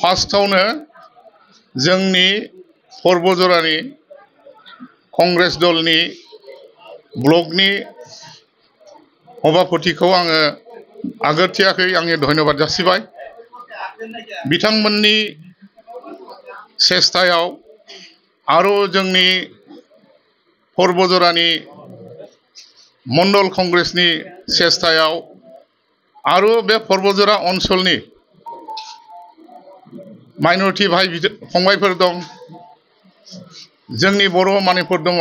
फार्स्टआवनो जोंनि पर्बजरानि कंग्रेस दलनि ब्लकनि सभापतिखौ आङो आगोथियाखै आंनि धन्यबाद जासिबाय। बिथांमोननि सेस्थायाव आरो जोंनि पर्बजरानि मंडल कंग्रेसनि सेस्थायाव आरो बे पर्बजरा ओनसोलनि माइनरिटी भाई फंबायफोर दं, जोंनि बर' मानसिफोर दङ,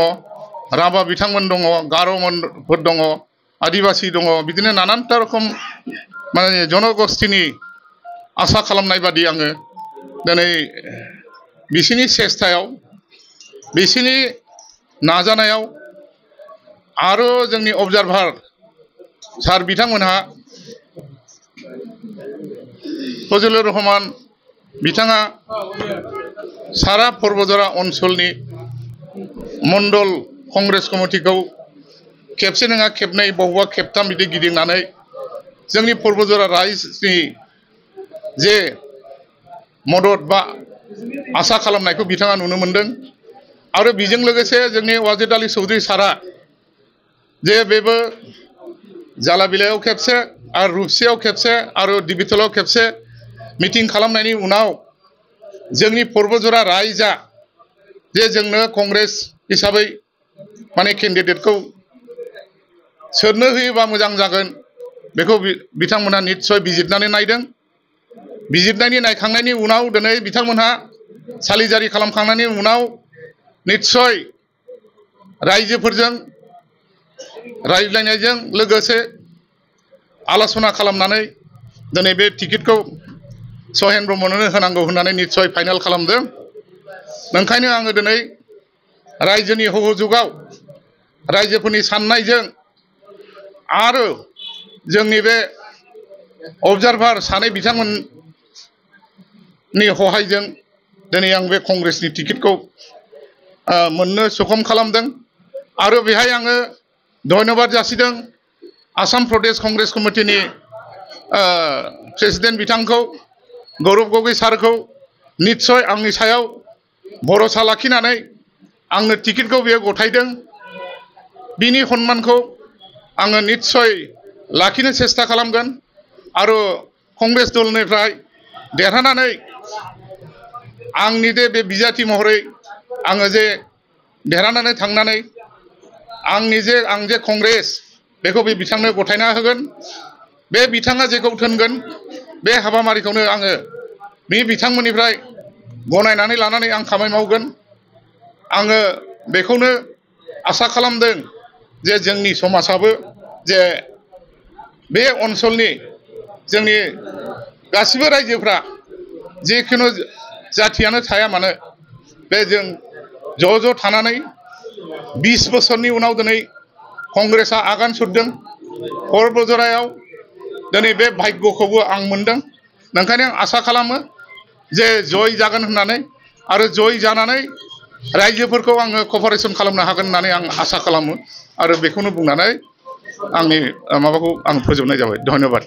राभा बिथांमोन दङ, गार'फोर दङ, आदिबासी दङ, बिदिनो नानानथा रोखोम माने जनगोष्ठीनि आसा खालामनाय बादि आङो दिनै बिसिनि सेस्थायाव बिसिनि नाजानायाव आरो जोंनि अबजारभार सार बिथांमोनहा फजलुर रहमान बिथाङा सारा पर्बजरा ओनसोलनि मंडल कंग्रेस कमिटिखौ खेबसे नङा खेबनै बबेबा खेबथाम बिदि गिदिंनानै जोंनि पर्बजरा रायजोनि जे मदद बा आसा खालामनायखौ बिथाङा नुनो मोनदों। आरो बेजों लोगोसे जोंनि वाजिद आली चौधरी सारा जे बेबो जालाबिलायाव खेबसे आरो रुपसियाव खेबसे आरो दिबितलाव खेबसे मिटिं खालामनायनि उनाव जोंनि पर्बजरा रायजोआ जे जोंनो कंग्रेस हिसाबै माने केन्डिडेटखौ सोरनो होयोबा मोजां जागोन बेखौ बिथांमोनहा निस्सय बिजिरनानै नायदों। बिजिरनायनि नायखांनायनि उनाव दिनै बिथांमोनहा सालिजारि खालामखांनायनि उनाव निस्सय रायजोफोरजों रायज्लायनायजों लोगोसे आलोचना खालामनानै दिनै बे टिकेटखौ सहेन ब्रह्मनो होनांगौ होननानै निस्सय फाइनाल खालामदों। ओंखायनो आङो दिनै रायजोनि सहजुगाव रायजोफोरनि साननायजों आरो जोंनि बे अबजारभार सानै बिथांमोननि सहायजों दिनै आं बे कंग्रेसनि टिकेटखौ मोननो सक्षम खालामदों। आरो बेहाय आङो धन्यबाद जासिदों आसाम प्रदेश कंग्रेस कमिटिनि प्रेसिडेन्ट बिथांखौ गौरब गगৈ सारखौ निस्सय आंनि सायाव भरोसा लाखिनानै आंनो टिकेटखौ बेयो गथायदों। बिनि सन्मानखौ आङो निस्सय लाखिनो सेस्था खालामगोन आरो कंग्रेस दलनिफ्राय देरहानानै आंनि बे बिजाथि महरै आङो जे देरहानानै थांनानै आं जे कंग्रेस बेखौ बे बिथांनो गथायना होगोन। बे बिथाङा जेखौ थोनगोन बे हाबाफारिखौनो आङो बे बिथांमोननिफ्राय गनायनानै लानानै आं खामानि मावगोन। आङो बेखौनो आसा खालामदों जे जोंनि समाजाबो जे बे ओनसोलनि जोंनि गासिबो रायजोफ्रा जिखुनु जाथियानो थाया मानो बे जों ज' थानानै 20 बोसोरनि उनाव दिनै कंग्रेसआ आगान सुरदों पर्बजरायाव दिनै बे भाग्यखौबो आं मोनदों। ओंखायनो आं आसा खालामो जे जय जागोन होननानै आरो जय जानानै रायजोफोरखौ आङो कपारेसन खालामनो हागोन होननानै आं आसा खालामो आरो बेखौनो बुंनानै आंनि माबाखौ आं फोजोबनाय जाबाय। धन्यबाद।